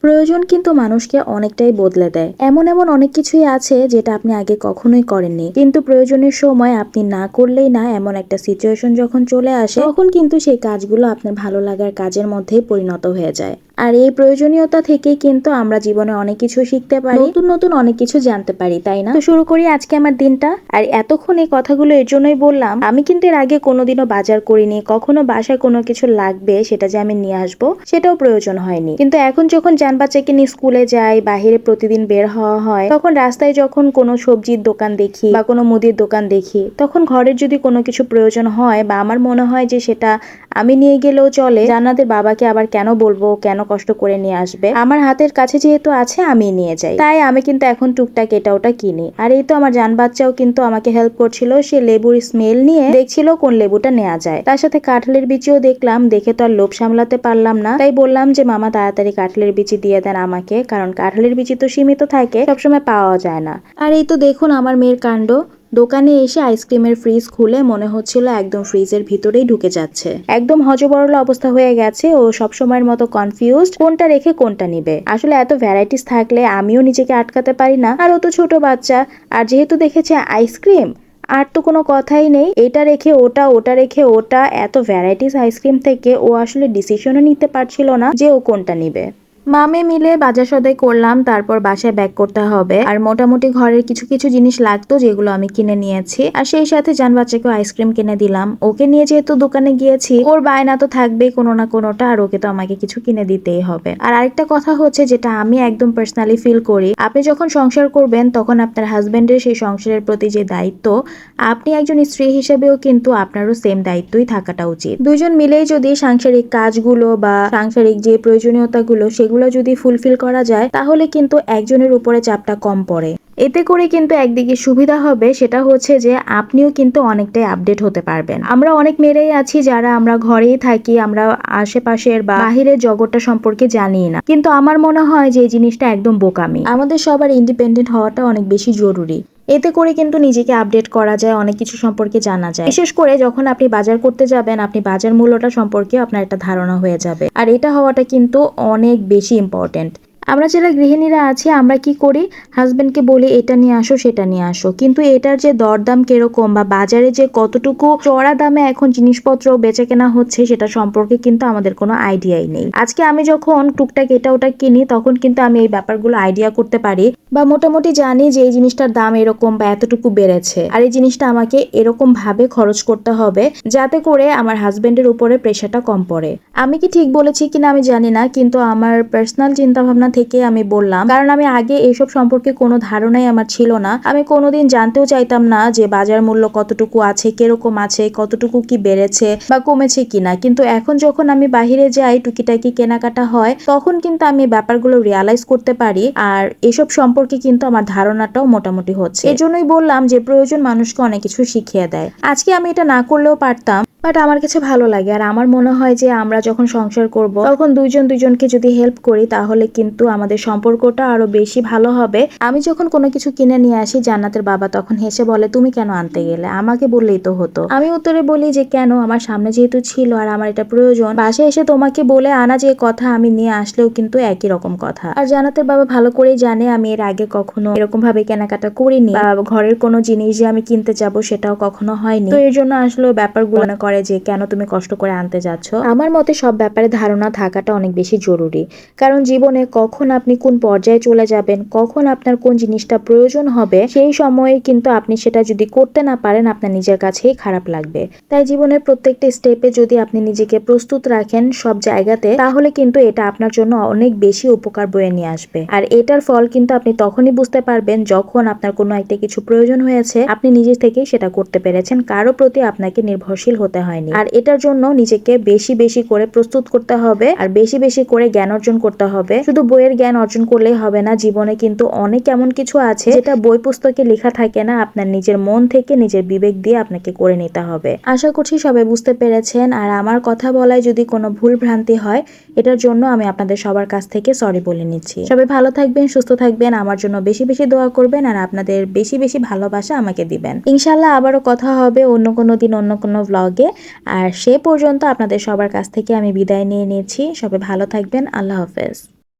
প্রয়োজন কিন্তু মানুষকে অনেকটাই বদলে দেয়। এমন এমন অনেক কিছুই আছে যেটা আপনি আগে কখনোই করেননি, কিন্তু প্রয়োজনের সময় আপনি না করলেই না এমন একটা সিচুয়েশন যখন চলে আসে, তখন কিন্তু সেই কাজগুলো আপনার ভালো লাগার কাজের মধ্যেই পরিণত হয়ে যায়। আর এই প্রয়োজনীয়তা থেকেই কিন্তু আমরা জীবনে অনেক কিছু শিখতে পারি, নতুন নতুন অনেক কিছু জানতে পারি, তাই না? তো শুরু করি আজকে আমার দিনটা। আর এতক্ষণ এই কথাগুলো এর জন্যই বললাম, আমি কিন্তু এর আগে কোনোদিনও বাজার করিনি, কখনো বাসায় কোনো কিছু লাগবে সেটা যে আমি নিয়ে আসবো সেটাও প্রয়োজন হয়নি। কিন্তু এখন যখন যান বাচ্চাকে নিয়ে স্কুলে যাই, বাহিরে প্রতিদিন বের হওয়া হয়, তখন রাস্তায় যখন কোনো সবজির দোকান দেখি বা কোনো মুদির দোকান দেখি, তখন ঘরের যদি কোনো কিছু প্রয়োজন হয় বা আমার মনে হয় যে সেটা আমি নিয়ে গেলেও চলে, জান্নাতের বাবাকে আবার কেন বলবো, কেন কষ্ট করে নিয়ে আসবে, আমার হাতের কাছে যেহেতু আছে আমি নিয়ে যাই। তাই আমি কিন্তু এখন টুকটাক এটা ওটা কিনি। আর এই তো আমার জান বাচ্চাও কিন্তু আমাকে হেল্প করছিল, সে লেবুর স্মেল নিয়ে দেখছিল কোন লেবুটা নেওয়া যায়। তার সাথে কাঁঠালের বিচিও দেখলাম, দেখে তো আর লোভ সামলাতে পারলাম না, তাই বললাম যে মামা তাড়াতাড়ি কাঁঠালের বিচি দিয়ে দেন আমাকে, কারণ কাঁঠালের বিচি তো সীমিত থাকে, সবসময় পাওয়া যায় না। আর এই তো দেখুন আমার মেয়ের কাণ্ড, দোকানে এসে আইসক্রিমের ফ্রিজ খুলে মনে হচ্ছিল একদম ফ্রিজের ভিতরেই ঢুকে যাচ্ছে। একদম হজবরল অবস্থা হয়ে গেছে, ও সবসময়ের মতো কনফিউজড কোনটা রেখে কোনটা নিবে। আসলে এত ভ্যারাইটিস থাকলে আমিও নিজেকে আটকাতে পারি না, আর ও তো ছোট বাচ্চা, আর যেহেতু দেখেছে আইসক্রিম, আর তো কোনো কথাই নেই, এটা রেখে ওটা, ওটা রেখে ওটা, এত ভ্যারাইটিস আইসক্রিম থেকে ও আসলে ডিসিশনও নিতে পারছিল না যে ও কোনটা নিবে। মামে মিলে বাজার সদাই করলাম, তারপর বাসায় ব্যাক করতে হবে, আর মোটামুটি ঘরের কিছু কিছু জিনিস লাগতো যেগুলো আমি কিনে নিয়েছি। আর সেই সাথে জান বাচ্চাকেও আইসক্রিম কিনে দিলাম। ওকে নিয়ে যেহেতু দোকানে গিয়েছি, ওর বায়না তো থাকবেই কোনো না কোনোটা, আর ওকে তো আমাকে কিছু কিনে দিতেই হবে। আর আরেকটা কথা হচ্ছে, যেটা আমি একদম পার্সোনালি ফিল করি, আপনি যখন সংসার করবেন তখন আপনার হাজবেন্ডের সেই সংসারের প্রতি যে দায়িত্ব, আপনি একজন স্ত্রী হিসেবেও কিন্তু আপনারও সেম দায়িত্বই থাকাটা উচিত। দুইজন মিলেই যদি সাংসারিক কাজগুলো বা সাংসারিক যে প্রয়োজনীয়তাগুলো সেগুলো যদি ফুলফিল করা যায়, তাহলে কিন্তু একজনের উপরে চাপটা কম পড়ে। এতে করে কিন্তু একদিকে সুবিধা হবে, সেটা হচ্ছে যে আপনিও কিন্তু অনেকটাই আপডেট হতে পারবেন। আমরা অনেক মেয়েরাই আছি যারা আমরা ঘরেই থাকি, আমরা আশেপাশের বা বাহিরের জগৎটা সম্পর্কে জানি না, কিন্তু আমার মনে হয় যে এই জিনিসটা একদম বোকামি। আমাদের সবার ইন্ডিপেন্ডেন্ট হওয়াটা অনেক বেশি জরুরি। এতে করে কিন্তু নিজেকে আপডেট করা যায়, অনেক কিছু সম্পর্কে জানা যায়। বিশেষ করে যখন আপনি বাজার করতে যাবেন, আপনি বাজার মূল্যটা সম্পর্কে আপনার একটা ধারণা হয়ে যাবে, আর এটা হওয়াটা কিন্তু অনেক বেশি ইম্পর্টেন্ট। আমরা যারা গৃহিণীরা আছি, আমরা কি করি, হাজবেন্ডকে বলি এটা নিয়ে আসো সেটা নিয়ে আসো, কিন্তু এটার যে দরদাম কিরকম বা বাজারে যে কতটুকু চড়া দামে এখন জিনিসপত্র বেচে কেনা হচ্ছে সেটা সম্পর্কে কিন্তু আমাদের কোনো আইডিয়াই নেই। আজকে আমি যখন টুকটাক এটা ওটা কিনি, তখন কিন্তু আমি এই ব্যাপারগুলো আইডিয়া করতে পারি বা মোটামুটি জানি যে এই জিনিসটার দাম এরকম বা এতটুকু বেড়েছে, আর এই জিনিসটা আমাকে এরকম ভাবে খরচ করতে হবে যাতে করে আমার হাজবেন্ডের উপরে প্রেশারটা কম পড়ে। আমি কি ঠিক বলেছি কিনা আমি জানি না, কিন্তু আমার পার্সোনাল চিন্তা ভাবনা থেকে আমি বললাম, কারণ আমি আগে এইসব সম্পর্কে কোনো ধারণাই আমার ছিল না। আমি কোনোদিন জানতেও চাইতাম না যে বাজার মূল্য কতটুকু আছে, কিরকম আছে, কতটুকু কি বেড়েছে বা কমেছে কিনা। কিন্তু এখন যখন আমি বাহিরে যাই, টুকিটাকি কেনাকাটা হয়, তখন কিন্তু আমি ব্যাপারগুলো রিয়ালাইজ করতে পারি, আর এসব সম্পর্কে কিন্তু আমার ধারণাটাও মোটামুটি হচ্ছে। এজন্যই বললাম যে প্রয়োজন মানুষকে অনেক কিছু শিখিয়ে দেয়। আজকে আমি এটা না করলেও পারতাম, বাট আমার কাছে ভালো লাগে। আর আমার মনে হয় যে আমরা যখন সংসার করব, তখন দুইজন দুইজনকে যদি হেল্প করি, তাহলে কিন্তু আমাদের সম্পর্কটা আরো বেশি ভালো হবে। আমি যখন কোনো কিছু কিনে নিয়ে আসি, জান্নাতের বাবা তখন হেসে বলে তুমি কেন আনতে গেলে, আমাকে বললেই তো হতো। আমি উত্তরে বলি যে কেন, আমার সামনে যেহেতু ছিল আর আমার এটা প্রয়োজন, বাসায় এসে তোমাকে বলে আনা যে কথা, আমি নিয়ে আসলেও কিন্তু একই রকম কথা। আর জান্নাতের বাবা ভালো করেই জানে আমি এর আগে কখনো এরকম ভাবে কেনাকাটা করিনি, বা ঘরের কোনো জিনিস যে আমি কিনতে যাবো সেটাও কখনো হয়নি। তো এর জন্য আসলে ব্যাপারগুলো মনে করে যে কেন তুমি কষ্ট করে আনতে যাচ্ছ। আমার মতে সব ব্যাপারে ধারণা থাকাটা অনেক বেশি জরুরি, কারণ জীবনে কখন আপনি কোন পর্যায়ে চলে যাবেন, কখন আপনার কোন জিনিসটা প্রয়োজন হবে, সেই সময়ে কিন্তু আপনি সেটা যদি করতে না পারেন, আপনার নিজের কাছেই খারাপ লাগবে। তাই জীবনের প্রত্যেকটা স্টেপে যদি আপনি নিজেকে প্রস্তুত রাখেন সব জায়গাতে, তাহলে কিন্তু এটা আপনার জন্য অনেক বেশি উপকার বয়ে নিয়ে আসবে। আর এটার ফল কিন্তু আপনি তখনই বুঝতে পারবেন যখন আপনার কোনো একটা কিছু প্রয়োজন হয়েছে, আপনি নিজে থেকেই সেটা করতে পেরেছেন, কারো প্রতি আপনাকে নির্ভরশীল হতে হয়নি। আর এটার জন্য নিজেকে বেশি বেশি করে প্রস্তুত করতে হবে, আর বেশি বেশি করে জ্ঞান অর্জন করতে হবে। শুধু বইয়ের জ্ঞান অর্জন করলেই হবে না, জীবনে কিন্তু অনেক এমন কিছু আছে যেটা বই পুস্তকে লেখা থাকে না, আপনার নিজের মন থেকে নিজের বিবেক দিয়ে আপনাকে করে নিতে হবে। আশা করছি সবাই বুঝতে পেরেছেন, আর আমার কথা বলায় যদি কোনো ভুল ভ্রান্তি হয়, এটার জন্য আমি আপনাদের সবার কাছ থেকে সরি বলে নিচ্ছি। সবাই ভালো থাকবেন, সুস্থ থাকবেন, আমার জন্য বেশি বেশি দোয়া করবেন, আর আপনাদের বেশি বেশি ভালোবাসা আমাকে দিবেন। ইনশাল্লাহ আবারও কথা হবে অন্য কোনো দিন অন্য কোনো ব্লগে। আর সে পর্যন্ত আপনাদের সবার কাছ থেকে আমি বিদায় নিয়ে নিয়েছি। সবাই ভালো থাকবেন। আল্লাহ হাফেজ।